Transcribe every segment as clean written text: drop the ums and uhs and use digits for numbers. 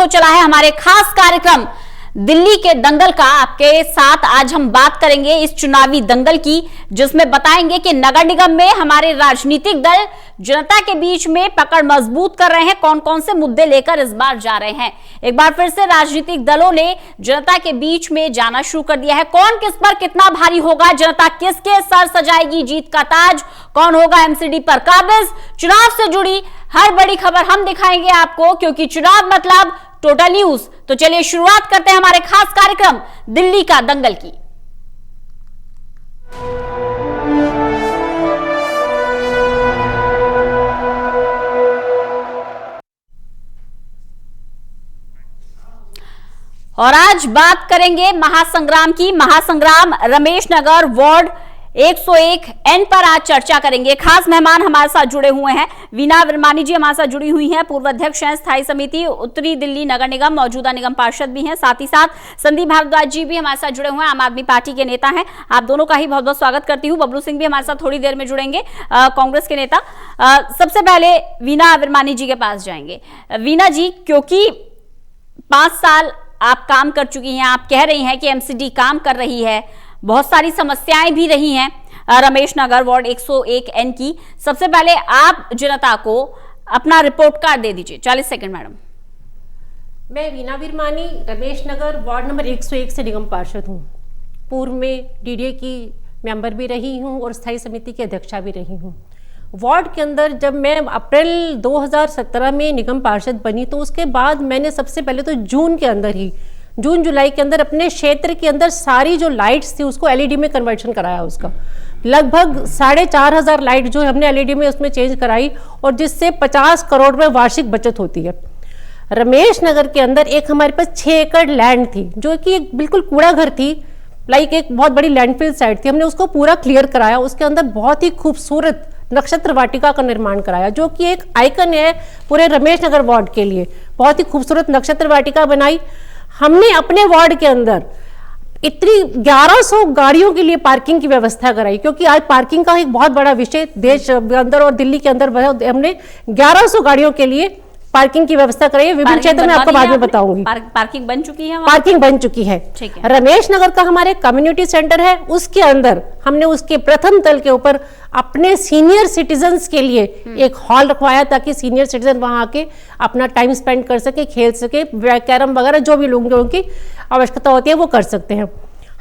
को चला है हमारे खास कार्यक्रम दिल्ली के दंगल का। आपके साथ आज हम बात करेंगे इस चुनावी दंगल की, जिसमें बताएंगे कि नगर निगम में हमारे राजनीतिक दल जनता के बीच में पकड़ मजबूत कर रहे हैं, कौन कौन से मुद्दे लेकर इस बार जा रहे हैं। एक बार फिर से राजनीतिक दलों ने जनता के बीच में जाना शुरू कर दिया है। कौन किस पर कितना भारी होगा, जनता किसके सर सजाएगी जीत का ताज, कौन होगा एमसीडी पर काबिज। चुनाव से जुड़ी हर बड़ी खबर हम दिखाएंगे आपको, क्योंकि चुनाव मतलब टोटल न्यूज। तो चलिए शुरुआत करते हैं हमारे खास कार्यक्रम दिल्ली का दंगल की। और आज बात करेंगे महासंग्राम की। महासंग्राम रमेश नगर वार्ड 101N पर आज चर्चा करेंगे। खास मेहमान हमारे साथ जुड़े हुए हैं। वीना विरमानी जी हमारे साथ जुड़ी हुई हैं, पूर्व अध्यक्ष हैं स्थायी समिति उत्तरी दिल्ली नगर निगम, मौजूदा निगम पार्षद भी हैं। साथ ही साथ संदीप भारद्वाज जी भी हमारे साथ जुड़े हुए हैं, आम आदमी पार्टी के नेता हैं। आप दोनों का ही बहुत बहुत स्वागत करती हूँ। बबलू सिंह भी हमारे साथ थोड़ी देर में जुड़ेंगे, कांग्रेस के नेता। सबसे पहले वीना विरमानी जी के पास जाएंगे। वीना जी, क्योंकि 5 साल आप काम कर चुकी हैं, आप कह रही हैं कि एमसीडी काम कर रही है, बहुत सारी समस्याएं भी रही हैं रमेश नगर वार्ड 101N की। सबसे पहले आप जनता को अपना रिपोर्ट कार्ड दे दीजिए। 40 सेकंड मैडम। मैं वीना विरमानी रमेश नगर वार्ड नंबर 101 से निगम पार्षद हूँ। पूर्व में डीडीए की मेंबर भी रही हूँ और स्थायी समिति की अध्यक्षा भी रही हूँ। वार्ड के अंदर जब मैं अप्रैल 2017 में निगम पार्षद बनी, तो उसके बाद मैंने सबसे पहले तो जून के अंदर ही जून जुलाई के अंदर अपने क्षेत्र के अंदर सारी जो लाइट्स थी उसको एलईडी में कन्वर्शन कराया। उसका लगभग 4,500 लाइट जो हमने एलईडी में उसमें चेंज कराई, और जिससे 50 करोड़ रुपए वार्षिक बचत होती है। रमेश नगर के अंदर एक हमारे पास 6 एकड़ लैंड थी, जो कि एक बिल्कुल कूड़ा घर थी, लाइक एक बहुत बड़ी लैंडफिल साइट थी। हमने उसको पूरा क्लियर कराया। उसके अंदर बहुत ही खूबसूरत नक्षत्र वाटिका का निर्माण कराया, जो कि एक आइकन है पूरे रमेश नगर वार्ड के लिए। बहुत ही खूबसूरत नक्षत्र वाटिका बनाई। हमने अपने वार्ड के अंदर इतनी 1100 गाड़ियों के लिए पार्किंग की व्यवस्था कराई, क्योंकि आज पार्किंग का एक बहुत बड़ा विषय देश के अंदर और दिल्ली के अंदर हमने 1100 गाड़ियों के लिए पार्किंग की व्यवस्था कराई है। विभिन्न क्षेत्र में आपको बाद में बताऊंगी। पार्किंग बन चुकी है, पार्किंग बन चुकी है। रमेश नगर का हमारे कम्युनिटी सेंटर है, उसके अंदर हमने उसके प्रथम तल के ऊपर अपने सीनियर सिटीजन्स के लिए एक हॉल रखवाया, ताकि सीनियर सिटीजन वहां आके अपना टाइम स्पेंड कर सके, खेल सके, कैरम वगैरह जो भी लोगों की आवश्यकता होती है वो कर सकते हैं।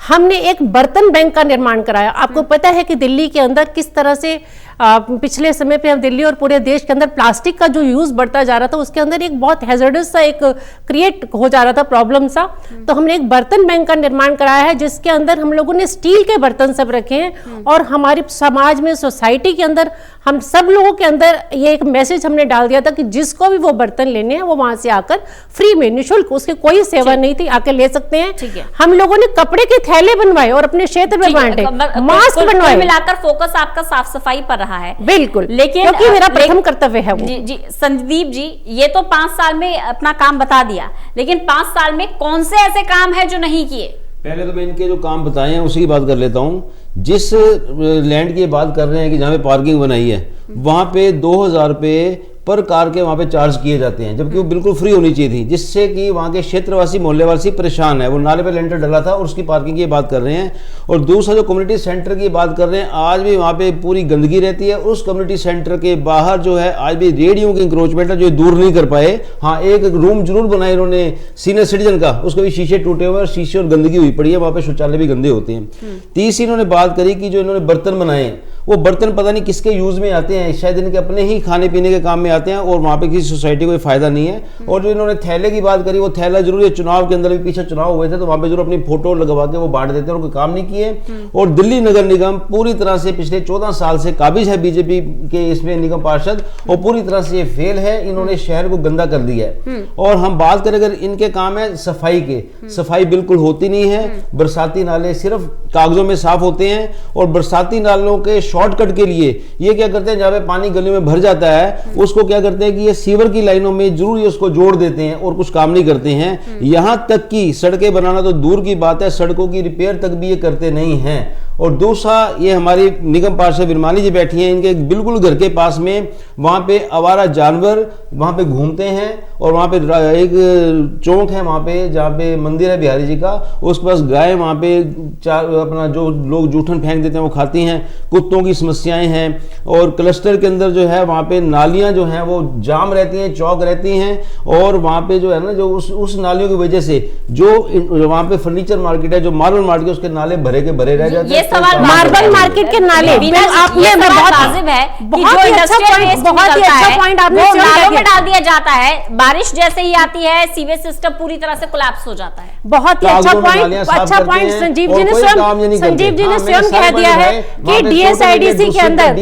हमने एक बर्तन बैंक का निर्माण कराया। आपको पता है कि दिल्ली के अंदर किस तरह से पिछले समय पे हम दिल्ली और पूरे देश के अंदर प्लास्टिक का जो यूज बढ़ता जा रहा था, उसके अंदर एक बहुत हैजर्डस सा एक क्रिएट हो जा रहा था प्रॉब्लम सा। तो हमने एक बर्तन बैंक का निर्माण कराया है, जिसके अंदर हम लोगों ने स्टील के बर्तन सब रखे हैं, और हमारे समाज में सोसाइटी के अंदर हम सब लोगों के अंदर ये एक मैसेज हमने डाल दिया था कि जिसको भी वो बर्तन लेने हैं वो वहां से आकर फ्री में निःशुल्क, उसकी कोई सेवा नहीं थी, आकर ले सकते हैं। हम लोगों ने कपड़े के थैले बनवाए और अपने क्षेत्र में बांटे, मास्क बनवाए। मिलाकर फोकस आपका साफ सफाई पर रहा है। बिल्कुल, लेकिन क्योंकि मेरा प्रथम कर्तव्य है वो। जी संदीप जी, ये तो 5 साल में अपना काम बता दिया, लेकिन 5 साल में कौन से ऐसे काम है जो नहीं किए? पहले तो मैं इनके जो काम बताए हैं उसी की बात कर लेता हूँ। जिस लैंड की बात कर रहे हैं कि जहाँ पे पार्किंग बनाई है, वहाँ पे 2000 रुपये पर कार के वहाँ पे चार्ज किए जाते हैं, जबकि वो बिल्कुल फ्री होनी चाहिए थी, जिससे कि वहाँ के क्षेत्रवासी मोहल्लेवासी परेशान है। वो नाले पे लेंटर डला था और उसकी पार्किंग की बात कर रहे हैं। और दूसरा जो कम्युनिटी सेंटर की बात कर रहे हैं, आज भी वहाँ पे पूरी गंदगी रहती है। उस कम्युनिटी सेंटर के बाहर जो है आज भी रेडियो की इंक्रोचमेंट है, जो दूर नहीं कर पाए। हाँ, एक रूम जरूर बनाया इन्होंने सीनियर सिटीजन का, उसके भी शीशे टूटे हुए और शीशे और गंदगी हुई पड़ी है, वहाँ पे शौचालय भी गंदे होते हैं। तीसरी इन्होंने बात करी कि जो इन्होंने बर्तन बनाए हैं, वो बर्तन पता नहीं किसके यूज में आते हैं, शायद इनके अपने ही खाने पीने के काम में आते हैं, और वहाँ पे किसी सोसाइटी को कोई फायदा नहीं है। और जो इन्होंने थैले की बात करी, वो थैला जरूर ये चुनाव के अंदर भी, पीछे चुनाव हुए थे तो वहाँ पे जरूर अपनी फोटो लगवा के वो बांट देते हैं, और कोई काम नहीं किए। और दिल्ली नगर निगम पूरी तरह से पिछले 14 साल से काबिज है बीजेपी के इसमें निगम पार्षद, और पूरी तरह से ये फेल है। इन्होंने शहर को गंदा कर दिया है। और हम बात करें अगर इनके काम है सफाई के, सफाई बिल्कुल होती नहीं है। बरसाती नाले सिर्फ कागजों में साफ होते हैं, और बरसाती नालों के शॉर्टकट के लिए ये क्या करते हैं, जहाँ पे पानी गलियों में भर जाता है उसको क्या करते हैं कि ये सीवर की लाइनों में जरूर ये उसको जोड़ देते हैं, और कुछ काम नहीं करते हैं। यहाँ तक कि सड़कें बनाना तो दूर की बात है, सड़कों की रिपेयर तक भी ये करते नहीं हैं। और दूसरा ये हमारी निगम पार्षद विरमानी जी बैठी हैं, इनके बिल्कुल घर के पास में वहाँ पे आवारा जानवर वहाँ पे घूमते हैं और वहाँ पे एक चौक है वहाँ पे जहाँ पे मंदिर है बिहारी जी का, उसके पास गाय वहाँ पे अपना जो लोग जूठन फेंक देते हैं वो खाती हैं, कुत्तों की समस्याएं हैं और क्लस्टर के अंदर जो है वहाँ पे नालियाँ जो हैं वो जाम रहती हैं, चौक रहती हैं और वहाँ पे जो है ना जो उस नालियों की वजह से जो वहाँ पे फर्नीचर मार्केट है, जो मार्बल मार्केट है, उसके नाले भरे के भरे रह जाते हैं। ये सवाल मार्बल मार्केट के नाले आपने बहुत वाजिब है कि जो इंडस्ट्रियल वेस्ट निकलता है वो नालों में डाल दिया जाता है, बारिश जैसे ही आती है सीवेज सिस्टम पूरी तरह से कोलैप्स हो जाता है। बहुत ही अच्छा पॉइंट संजीव जी ने स्वयं कह दिया है कि डीएसआईडीसी के अंदर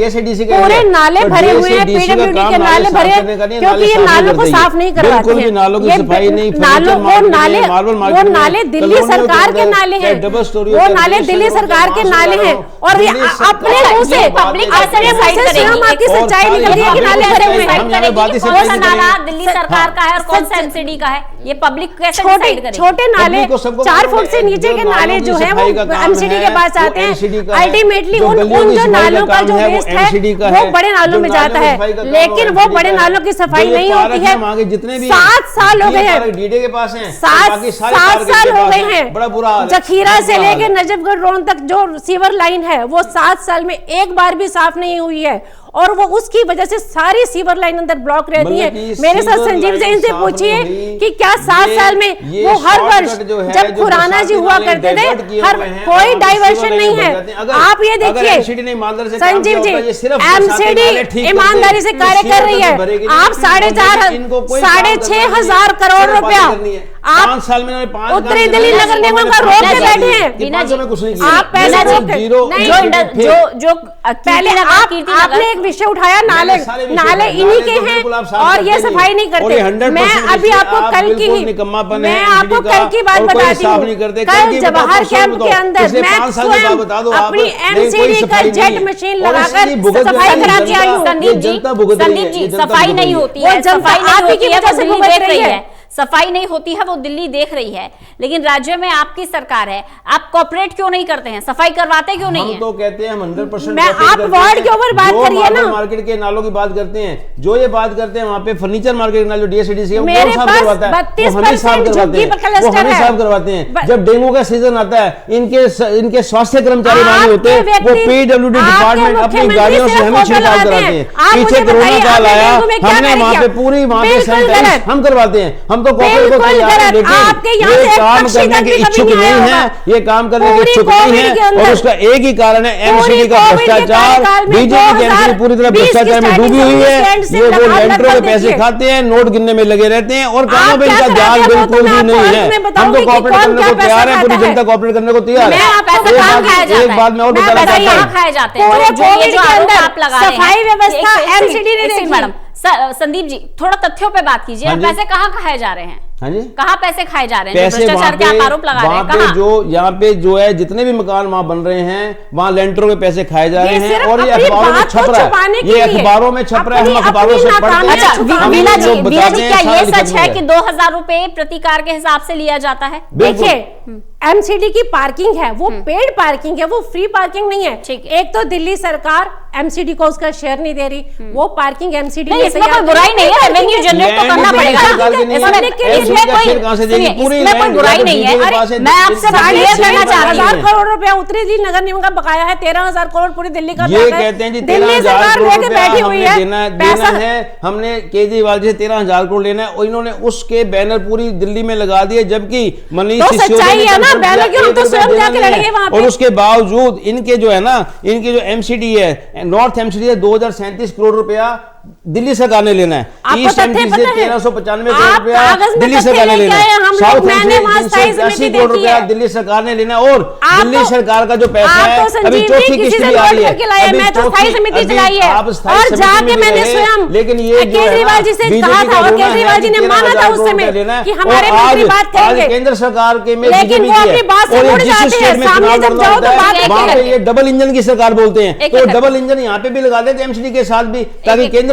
पूरे नाले भरे हुए हैं, पीडब्ल्यूडी के नाले भरे हैं क्योंकि ये नालों को साफ नहीं करवाते हैं। नालों की सफाई नहीं, वो नाले दिल्ली सरकार के नाले हैं, वो नाले दिल्ली सरकार के नाले हैं और ये अपने मुंह से स्वयं आपकी सच्चाई निकल रही है कि नाले भरे हुए हैं। कौन सा नाला दिल्ली सरकार का है और कौन सा एमसीडी का है, ये पब्लिक कैसे डिसाइड करेगी? छोटे नाले 4 फुट से नीचे के नाले जो है वो एमसीडी के पास आते हैं। अल्टीमेटली उन जो नालों का जो वेस्ट है वो बड़े नालों में जाता है, लेकिन वो बड़े नालों की सफाई नहीं होती है। 7 साल हो गए हैं, डीडे के पास हैं, 7 साल हो गए हैं। बड़ा बुरा हाल है। जखीरा से लेकर नजफगढ़ रोड तक जो सीवर लाइन है वो 7 साल में एक बार भी साफ नहीं हुई है और वो उसकी वजह से सारी सीवर लाइन अंदर ब्लॉक रहती है। मेरे साथ संजीव जैन से पूछिए कि क्या 7 साल में वो हर वर्ष जब खुराना जी हुआ करते थे हर कोई डाइवर्शन नहीं है। आप ये देखिए संजीव जी, एमसीडी ईमानदारी से कार्य कर रही है। आप 6,500 करोड़ रुपया आप 5 साल में उत्तरी दिल्ली नगर निगम का रोक के बैठे हैं। आप पैसे जो पहले आपने एक विषय उठाया, नाले इन्हीं के हैं और ये सफाई नहीं करते। मैं अभी आपको कल की बात बताती हूँ। कल जवाहर कैंप के अंदर मैं स्वयं अपनी एमसीडी का जेट मशीन लगाकर सफाई करा के आई हूँ। संदीप जी सफाई नहीं होती है, सफाई नहीं होती है, वो दिल्ली देख रही है। सफाई नहीं होती है वो दिल्ली देख रही है, लेकिन राज्य में आपकी सरकार है, आप कोऑपरेट क्यों नहीं करते हैं, सफाई करवाते क्यों नहीं है? हम तो कहते हैं हम 100% आप वार्ड के ऊपर बात करिए ना, मार्केट के नालों की बात करते हैं, जो ये बात करते हैं वहाँ पे फर्नीचर मार्केट नाल जो डीएसडीसी है वो साफ करवाता है, वो हम ही साफ करवाते हैं। जब डेंगू का सीजन आता है इनके स्वास्थ्य कर्मचारी वहां होते हैं, वो पीडब्ल्यूडी डिपार्टमेंट अपनी गाड़ियों से हमें छिड़काव कराते हैं। पीछे कोरोना काल आया, हमने वहाँ पे पूरी वहाँ पे सैनिटाइज हम करवाते हैं। हम तो कॉपरेट को तैयार हैं, लेकिन ये काम करने के इच्छुक नहीं है, ये काम करने के इच्छुक नहीं है और उसका एक ही कारण है एमसीडी का भ्रष्टाचार। बीजेपी की एमसीडी पूरी तरह भ्रष्टाचार में डूबी हुई है। ये वो लेंटरों के पैसे खाते हैं, नोट गिनने में लगे रहते हैं और कामों पे इनका ध्यान बिल्कुल भी नहीं है। हम तो कॉपरेट करने को तैयार है, पूरी जनता कॉपरेट करने को तैयार है। एक बात मैं और बता देता हूँ, सफाई व्यवस्था एमसीडी ने देखी। मैडम संदीप जी थोड़ा तथ्यों पे बात कीजिए, पैसे कहाँ खाए जा रहे हैं? हाँ जी, कहाँ पैसे खाए जा रहे हैं? पैसे भ्रष्टाचार के आप आरोप लगा रहे हैं, कहाँ? जो यहाँ पे जो है जितने भी मकान वहाँ बन रहे हैं वहाँ लेंटरों के पैसे खाए जा रहे हैं और ये अखबारों में छप रहा है, ये अखबारों में छप रहा है, हम अखबारों से पढ़ते हैं। अच्छा वीना जी, क्या ये सच है कि 2,000 रुपए प्रति कार के हिसाब से लिया जाता है? देखिए एमसीडी की पार्किंग है वो पेड पार्किंग है, वो फ्री पार्किंग नहीं है। एक तो दिल्ली सरकार एमसीडी को उसका शेयर नहीं दे रही, वो पार्किंग एमसीडी नहीं, इसमें कोई बुराई नहीं है, रेवेन्यू जनरेट तो करना पड़ेगा। इसमें कोई बुराई नहीं है। अरे मैं आपसे क्लियर करना चाह रही हूं, 1000 करोड़ रुपया उत्तरी दिल्ली नगर निगम का बकाया है, 13,000 करोड़ पूरी दिल्ली का। ये कहते हैं जी दिल्ली सरकार लेके बैठी हुई है, देना है हमने केजरीवाल जी से 13,000 करोड़ लेना है और इन्होंने उसके बैनर पूरी दिल्ली में लगा दिए, जबकि मनीष सिसोदिया ने और उसके बावजूद इनके जो है ना, इनके जो एमसीडी है, नॉर्थ एमसीडी है 2,037 करोड़ रुपया दिल्ली सरकार ने लेना है, ईस्ट एमसीडी से 1395 करोड़ रुपया दिल्ली सरकार ने लेना है, साउथ एमसीडी 380 करोड़ रुपया दिल्ली सरकार ने लेना है और दिल्ली सरकार का जो पैसा है अभी चौथी किस्त भी आ रही है, और जाके मैंने स्वयं लेकिन ये केजरीवाल जी से कहा था और केजरीवाल जी ने माना था उस समय कि हमारे मंत्री बात करेंगे, केंद्र सरकार के में लेकिन वो अपनी बात से मुड़ जाते हैं, सामने जब जाओ तो बात वहां पे ये डबल इंजन की सरकार बोलते हैं, तो डबल इंजन यहाँ पे भी लगा देते एमसीडी के साथ भी, ताकि केंद्र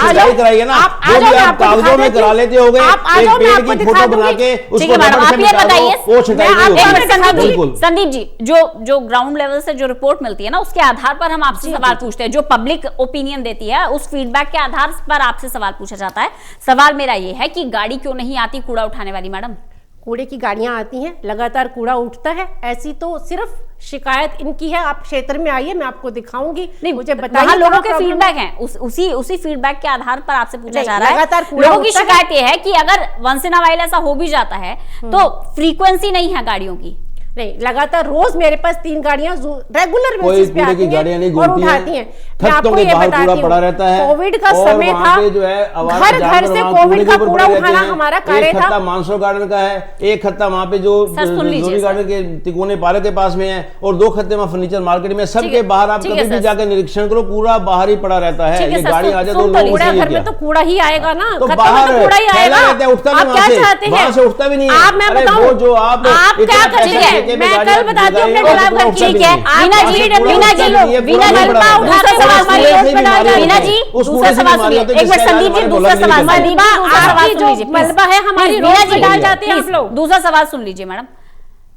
सिंचाई कराइए ना, जो भी आप कागजों में करा लेते हो गए, एक पेड़ की फोटो बना के उसको मैडम आप ये बताइए, वो छिटाई नहीं होगी। संदीप जी, जो ग्राउंड लेवल से जो रिपोर्ट मिलती है ना, उसके आधार पर हम आपसे सवाल पूछते हैं, जो पब्लिक ओपिनियन देती है उस फीडबैक के आधार पर आपसे सवाल पूछा जाता है। सवाल मेरा ये है कि गाड़ी क्यों नहीं आती कूड़ा उठाने वाली मैडम? कूड़े की गाड़ियां आती हैं, लगातार कूड़ा उठता है। ऐसी तो सिर्फ शिकायत इनकी है। आप क्षेत्र में आइए, मैं आपको दिखाऊंगी। नहीं, मुझे बताइए, वहाँ लोगों के फीडबैक हैं, उसी फीडबैक के आधार पर आपसे पूछा जा रहा है। लगातार कूड़ा लोगों की उठता है। शिकायत ये है कि अगर वंस इन अ व्हाइल ऐसा हो भी जाता है तो फ्रीक्वेंसी नहीं है गाड़ियों की। नहीं, लगातार रोज मेरे पास 3 गाड़ियां रेगुलर कोई बेसिस पे कूड़े की आती गाड़ियां नहीं हैं और घूमती उठाती हैं। मैं खत्तों आपको के ये बाहर बताती कूड़ा हूँ, पड़ा रहता है। कोविड का और समय वहाँ था, पे जो है आवारा घर घर जानवर से वहाँ कोविड कूड़े का के ऊपर कूड़ा पड़े रहते उठाना हैं। हमारा कार्य एक था। खत्ता मानसरो गार्डन का है, एक खत्ता वहाँ पे जो सर, सुन लीजिए जोरी सर। गार्डन के तिकोने पार्क के पास में है, और 2 खत्ते वहाँ फर्नीचर मार्केट में। सबके बाहर आप ठीक कभी है भी सर। जाकर निरीक्षण करो, कूड़ा बाहर ही पड़ा रहता है। ठीक है ये सर, गाड़ी आ जाए तो सुन तो लोग कूड़ा उसे घर में तो कूड़ा ही आएगा ना, तो खत्ता में बाहर तो कूड़ा ही फैला आएगा। रहता है, उठता नहीं आप क्या चाहते हैं? वहाँ से उठता भी नहीं है। आप मैं अरे बताऊं, वो जो आप आप इतना क्या पैसा करेंगे? देके मैं गाड़ियां कल बताती हूँ अपने लगाएंगे, ड्राइवर वो की। ठीक है। वीना जी, वीना जी, वीना दूसरा सवाल हमारी रोड पे डाल वीना जी, दूसरा सवाल सुनिए। एक मिनट संदीप जी, दूसरा सवाल, संदीप जी, दूसरा सवाल सुन लीजिए। मलबा है हमारी वीना रोड जी, पे डाल जाते हैं आप लोग। दूसरा सवाल सुन लीजिए मैडम।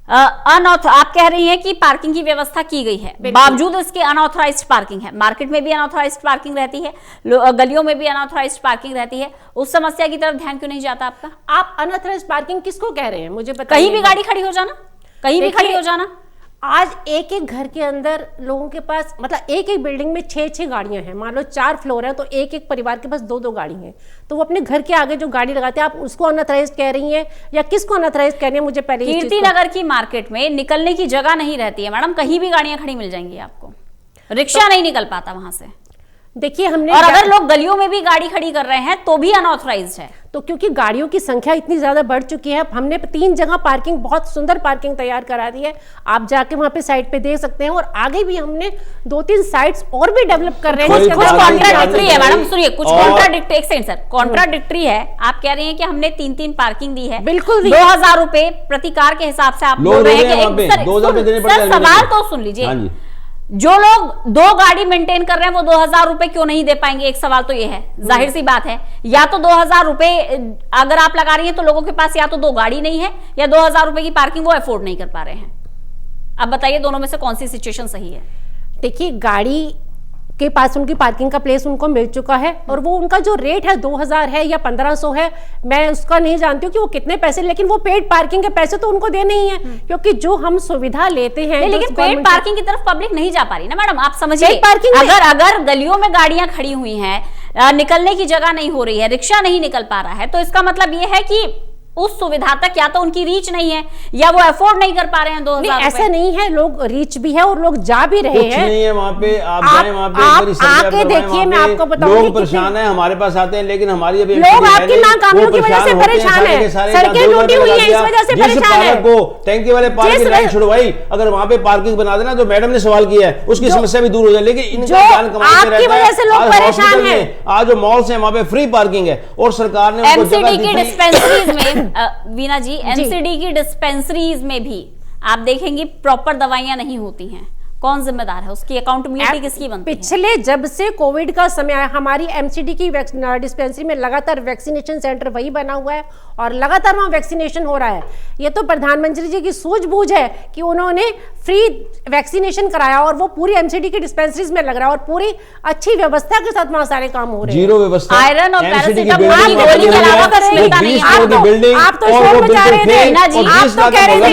आप कह रही हैं कि पार्किंग की व्यवस्था की गई है, बावजूद इसके अनऑथराइज्ड पार्किंग है। मार्केट में भी अनऑथराइज्ड पार्किंग रहती है, गलियों में भी अनऑथराइज्ड पार्किंग रहती है। उस समस्या की तरफ ध्यान क्यों नहीं जाता आपका? आप अनऑथराइज्ड पार्किंग किसको कह रहे हैं, मुझे बताइए। कहीं भी गाड़ी खड़ी हो जाना, कहीं भी खड़ी हो जाना। आज एक एक घर के अंदर लोगों के पास, मतलब एक एक बिल्डिंग में 6-6 गाड़ियां हैं। मान लो 4 फ्लोर है तो एक एक परिवार के पास 2-2 गाड़ी हैं। तो वो अपने घर के आगे जो गाड़ी लगाते हैं, आप उसको अनऑथराइज्ड कह रही हैं या किसको अनऑथराइज्ड कह रही हैं? मुझे पहले इस चीज़ कीर्ति नगर की मार्केट में निकलने की जगह नहीं रहती है मैडम, कहीं भी गाड़ियां खड़ी मिल जाएंगी आपको, रिक्शा नहीं निकल पाता वहां से। देखिए हमने, और अगर लोग गलियों में भी गाड़ी खड़ी कर रहे हैं तो भी अनऑथराइज्ड है। तो क्योंकि गाड़ियों की संख्या इतनी ज्यादा बढ़ चुकी है, हमने 3 जगह पार्किंग, बहुत सुंदर पार्किंग तैयार करा दी है। आप जाके वहां पे साइट पे देख सकते हैं। और आगे भी हमने 2-3 साइट्स और भी डेवलप कर रहे हैं। कुछ कॉन्ट्राडिक्टरी है मैडम, सुनिए, कुछ कॉन्ट्राडिक्टरी, एक सेकंड सर, कॉन्ट्राडिक्टरी है। आप कह रही हैं कि हमने 3-3 पार्किंग दी है, बिल्कुल 2000 रुपए प्रति कार के हिसाब से आप बोल रहे हैं कि सर सवाल तो सुन लीजिए। जो लोग 2 गाड़ी मेंटेन कर रहे हैं वो 2000 रुपए क्यों नहीं दे पाएंगे? एक सवाल तो ये है, जाहिर सी बात है। या तो 2000 रुपए अगर आप लगा रही हैं तो लोगों के पास या तो 2 गाड़ी नहीं है या 2000 रुपए की पार्किंग वो अफोर्ड नहीं कर पा रहे हैं। अब बताइए दोनों में से कौन सी सिचुएशन सही है? देखिए, गाड़ी के पास उनकी पार्किंग का प्लेस उनको मिल चुका है और वो उनका जो रेट है 2000 है या 1500 है, मैं उसका नहीं जानती हूँ कि वो कितने पैसे, लेकिन वो पेड पार्किंग के पैसे तो उनको देने ही है। क्योंकि जो हम सुविधा लेते हैं, लेकिन पेड पार्किंग की तरफ पब्लिक नहीं जा पा रही ना मैडम, आप समझिए। पार्किंग अगर गलियों में गाड़ियां खड़ी हुई हैं, निकलने की जगह नहीं हो रही है, रिक्शा नहीं निकल पा रहा है, तो इसका मतलब ये है कि उस सुविधा तक या तो उनकी रीच नहीं है या वो अफोर्ड नहीं कर पा रहे हैं 2000 रुपए। ऐसा नहीं है, लोग रीच भी है और लोग जा भी रहे हैं। नहीं है वहाँ पे, आप जाएं वहाँ पे, आके देखिए, मैं आपको बताऊंगी। लोग परेशान है, हमारे पास आते हैं, लेकिन हमारी अभी लोग आपकी नाकामियों की वजह से परेशान है, सड़कें टूटी हुई हैं, इस वजह से परेशान है। को टैंकी वाले पार्क की लाइन छुड़वाई, अगर वहाँ पे पार्किंग बना देना, तो मैडम ने सवाल किया है, उसकी समस्या भी दूर हो जाए। लेकिन इनका जान कमाने आपकी वजह से लोग परेशान हैं। आज जो मॉल्स हैं वहाँ पे फ्री पार्किंग है और सरकार ने एमसीडी की डिस्पेंसरीज में वीना जी, एमसीडी की डिस्पेंसरीज में भी आप देखेंगे प्रॉपर दवाइयां नहीं होती हैं। कौन जिम्मेदार है उसकी? अकाउंटेबिलिटी किसकी बनती है? पिछले जब से कोविड का समय आया, हमारी एमसीडी की डिस्पेंसरी में लगातार वैक्सीनेशन सेंटर वही बना हुआ है और लगातार वहां वैक्सीनेशन हो रहा है। ये तो प्रधानमंत्री जी की सूझबूझ है कि उन्होंने फ्री वैक्सीनेशन कराया और वो पूरी एमसीडी की डिस्पेंसरीज में लग रहा है और पूरी अच्छी व्यवस्था के साथ वहां सारे काम हो रहे हैं। जीरो व्यवस्था, आयरन और पैरासिटामोल की गोली के अलावा कुछ मिलता नहीं है। आप तो शोर मचा रहे थे, आप तो कह रहे थे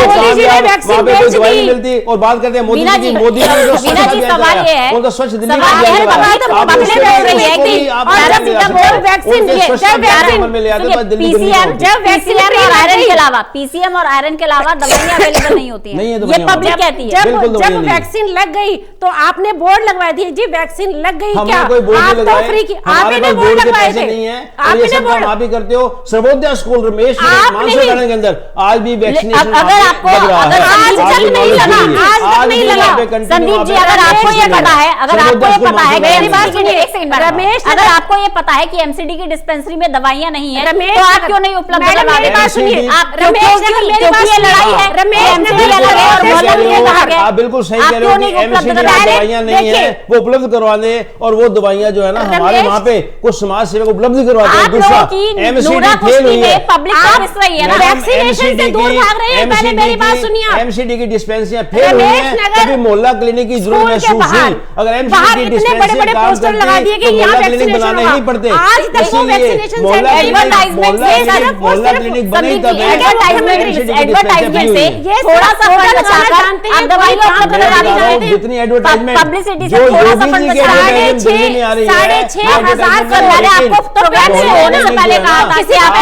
मोदी जी ने वैक्सीन बेच दी और बात करते हैं वीना जी, सवाल ये है, तो स्वच्छ दिल्ली पीसीएम और आयरन के अलावा दवाइयां अवेलेबल नहीं होती हैं, ये पब्लिक कहती है। जब वैक्सीन लग गई तो आपने बोर्ड लगवा दिए, जी वैक्सीन लग गई क्या? आप तो फ्री की, आपने बोर्ड लगवाए थे, आपने बोर्ड आप ही करते हो। सर्वोदय स्कूल रमेश के अंदर आज भी वैक्सीनेशन, अगर आपको आज तक नहीं लगा, आज तक नहीं लगा संदीप जी, अगर आपको ये पता है, अगर आपको ये पता है, मेरी बात सुनिए, एक सेकंड रमेश, अगर आपको ये पता है कि एमसीडी की डिस्पेंसरी में दवाइयां नहीं है तो आप क्यों नहीं उपलब्ध करवा रहे? मेरी बात सुनिए, आप ये लड़ाई है, आप बिल्कुल सही कह रहे हो कि एमसीडी में दवाइयां नहीं है, वो उपलब्ध करवा दे और वो दवाइयां जो है ना हमारे वहाँ पे कुछ समाज सेवक उपलब्ध करवाते हैं। दूसरा, एमसीडी फेल हुई है, पब्लिक सर्विस रही है ना, वैक्सीनेशन से दूर भाग रहे हैं। पहले मेरी बात सुनिए, एमसीडी की डिस्पेंसरियां फेल हुई हैं, भी मोहल्ला क्लिनिक की जरूरत महसूस हुई, अगर एमसीडी की डिस्पेंसरी का काम करती तो मोहल्ला क्लिनिक बनाने नहीं पड़ते। इसीलिए मोहल्ला क्लिनिक बने तब एडवर्टाइजमेंट से थोड़ा सा फंड बचाकर आप दवाई का उपलब्ध करा दीजिए। जितनी एडवर्टाइजमेंट पब्लिसिटी से थोड़ा सा फंड बचा 6,500 मैंने आपको प्रोग्राम शुरू होने से पहले कहा था कि आप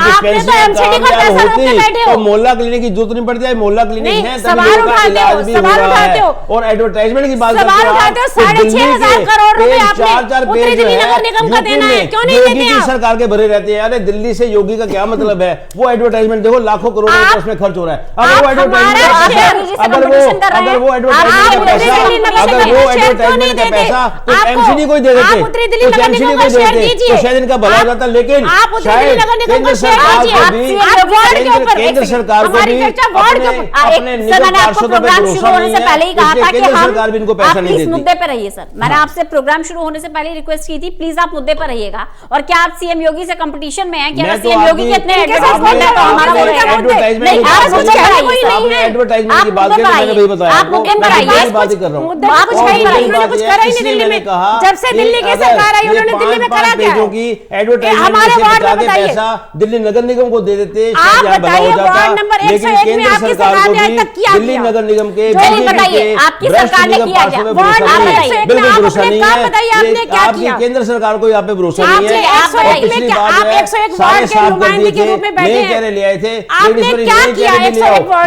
आपने तो एमसीडी का पैसा रोक के बैठे हो। मोहल्ला क्लिनिक की जरूरत नहीं पड़ती है, मोहल्ला क्लिनिक है सवाल उठाते हो और एडवर्टाइजमेंट की बात सवाल उठाते हो 6,500 करोड़ रुपए आपने उत्तरी दिल्ली नगर निगम का देना है, क्यों नहीं देते आप? सरकार के भरे रहते हैं। अरे दिल्ली से योगी का क्या मतलब है? वो एडवर्टाइजमेंट देखो लाखों करोड़ रुपए उसमें खर्च हो रहा है। अगर वो एडवर्टाइजमेंट का पैसा तो एमसीडी को दे देते, तो शायद इनका भला हो जाता। लेकिन शायद केंद्र सरकार को भी अपने सरकार भी इनको पैसा नहीं देती। मुद्दे पे रहिए सर, मैंने आपसे प्रोग्राम शुरू होने से पहले रिक्वेस्ट की थी, प्लीज आप मुद्दे पर रहिएगा। और क्या आप सीएम योगी से कंपटीशन में हैं? क्या सीएम योगी के इतने एडवर्टाइजमेंट है तो हमारा एडवर्टाइजमेंट की बात मैंने वही बताया, आप मुद्दे पर आइए। बात ही कर रहा हूँ। कुछ करा ही नहीं दिल्ली में, जब से दिल्ली की सरकार आई उन्होंने दिल्ली में करा क्या? की एडवर्टाइजमेंट पैसा दिल्ली नगर निगम को दे देते, लेकिन केंद्र सरकार को भी दिल्ली नगर निगम के आपकी सरकार ने किया क्या? बिल्कुल भरोसा नहीं है। आपकी केंद्र सरकार को यहाँ पे भरोसा नहीं है। और पिछली बार सारे साफ कर दिए थे, नए चेहरे ले आए थे,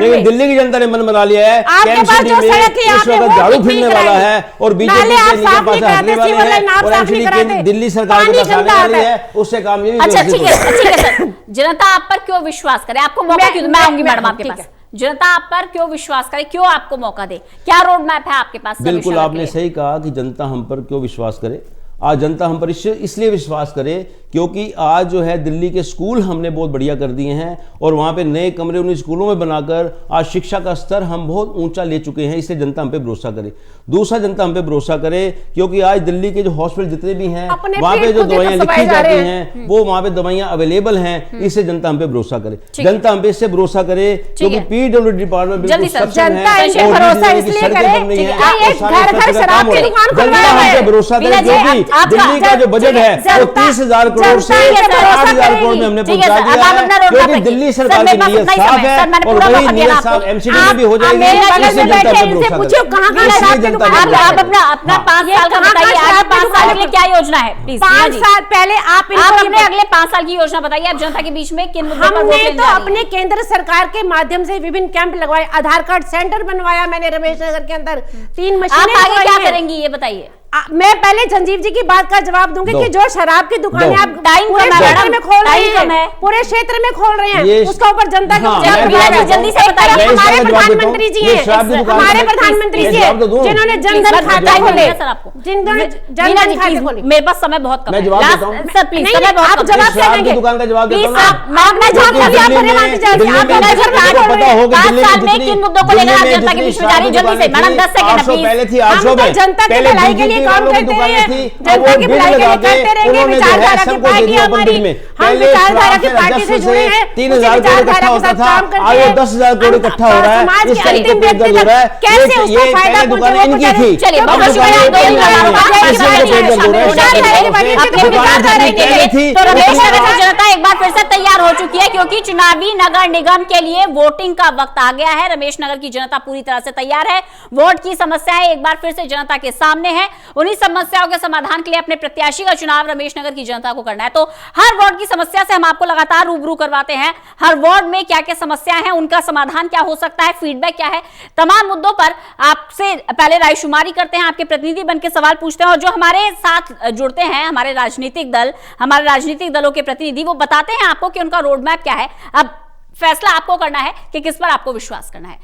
लेकिन दिल्ली की जनता ने मन बना लिया है इस वक्त झाड़ू फिरने वाला है और बीजेपी के पास हटने वाले हैं और एमसीडी दिल्ली सरकार को बचाने वाली है। उससे काम ये अच्छा ठीक है सर, जनता आप पर क्यों विश्वास करे? आपको मौका क्यों? मैं आऊंगी मैडम आपके पास। जनता आप पर क्यों विश्वास करे, क्यों आपको मौका दे? क्या रोड मैप है आपके पास? बिल्कुल आपने सही कहा कि जनता हम पर क्यों विश्वास करे। आज जनता हम पर इसलिए विश्वास करे क्योंकि आज जो है दिल्ली के स्कूल हमने बहुत बढ़िया कर दिए हैं और वहाँ पे नए कमरे उन स्कूलों में बनाकर आज शिक्षा का स्तर हम बहुत ऊंचा ले चुके हैं। इसलिए जनता हम पे भरोसा करे। दूसरा, जनता हम पे भरोसा करे क्योंकि आज दिल्ली के जो हॉस्पिटल जितने भी हैं वहाँ पे जो दवाइयाँ लिखी जाती हैं वो वहाँ पे दवाइयाँ अवेलेबल हैं। इससे जनता हम पे भरोसा करे। जनता हम पे इससे भरोसा करे क्योंकि पीडब्ल्यूडी डिपार्टमेंट बिल्कुल सक्षम है। भरोसा करे क्योंकि दिल्ली का जो बजट है वो 30,000 करोड़ से 8,000 करोड़ में हमने पहुंचा दिया, क्योंकि दिल्ली सरकार की नीयत साफ है और वही नीयत साफ एमसीडी में भी हो जाएगी। इससे जनता पे भरोसा करें। आप अपना 5 साल का बताइए, आगे 5 साल के लिए क्या योजना है? प्लीज 5 साल पहले आप अपने अगले 5 साल की योजना बताइए। आप जनता के बीच में किन मुद्दों पर वोट लेने जा रही हैं? हमने तो अपने केंद्र सरकार के माध्यम से विभिन्न कैंप लगवाए, आधार कार्ड सेंटर बनवाया मैंने रमेश नगर के अंदर, 3 मशीनें। आप आगे क्या करेंगी ये बताइए। मैं पहले संजीव जी की बात का जवाब दूंगी कि जो शराब की दुकानें आप पूरे क्षेत्र में खोल रहे हैं, पूरे क्षेत्र में खोल रहे हैं, उसका ऊपर जनता की जल्दी से बताइए। हमारे प्रधानमंत्री जी हैं, हमारे प्रधानमंत्री जी हैं जिन्होंने जनधन खाता खोले, जिन्होंने जनधन खाता खोले। मेरे पास समय बहुत कम है सर, प्लीज समय बहुत आप जवाब क्या देंगे? दुकान का जवाब प्लीज मैं जवाब दिया, आप परिवार की पता साल में किन मुद्दों को लेकर आप जनता के बीच में जा रही? जल्दी से मैडम 10 सेकंड प्लीज। पहले थी 800 में, जनता की भलाई के लिए काम करते हैं, जनता की भलाई के लिए करते रहेंगे। विचारधारा की पार्टी हमारी, हम विचारधारा की पार्टी से जुड़े हैं। 3,000 करोड़ इकट्ठा होता था, आज 10,000 करोड़ इकट्ठा हो रहा है। समाज के अंतिम व्यक्ति तक कैसे उसको फायदा पहुंचे इनकी थी। चलिए बहुत शुक्रिया। तो रमेश नगर की जनता एक बार फिर से तैयार हो चुकी है क्योंकि चुनावी नगर निगम के लिए वोटिंग का वक्त आ गया है। रमेश नगर की जनता पूरी तरह से तैयार है। वोट की समस्याएं एक बार फिर से जनता के सामने है। उन्हीं समस्याओं के समाधान के लिए अपने प्रत्याशी का चुनाव रमेश नगर की जनता को करना है। तो हर वार्ड की समस्या से हम आपको लगातार रूबरू करवाते हैं। हर वार्ड में क्या क्या समस्याएं हैं, उनका समाधान क्या हो सकता है, फीडबैक क्या है, तमाम मुद्दों पर आपसे पहले रायशुमारी करते हैं, आपके प्रतिनिधि बनकर सवाल पूछते हैं और जो हमारे साथ जुड़ते हैं हमारे राजनीतिक दल, हमारे राजनीतिक दलों के प्रतिनिधि, वो बताते हैं आपको कि उनका रोड मैप क्या है। अब फैसला आपको करना है कि किस पर आपको विश्वास करना है।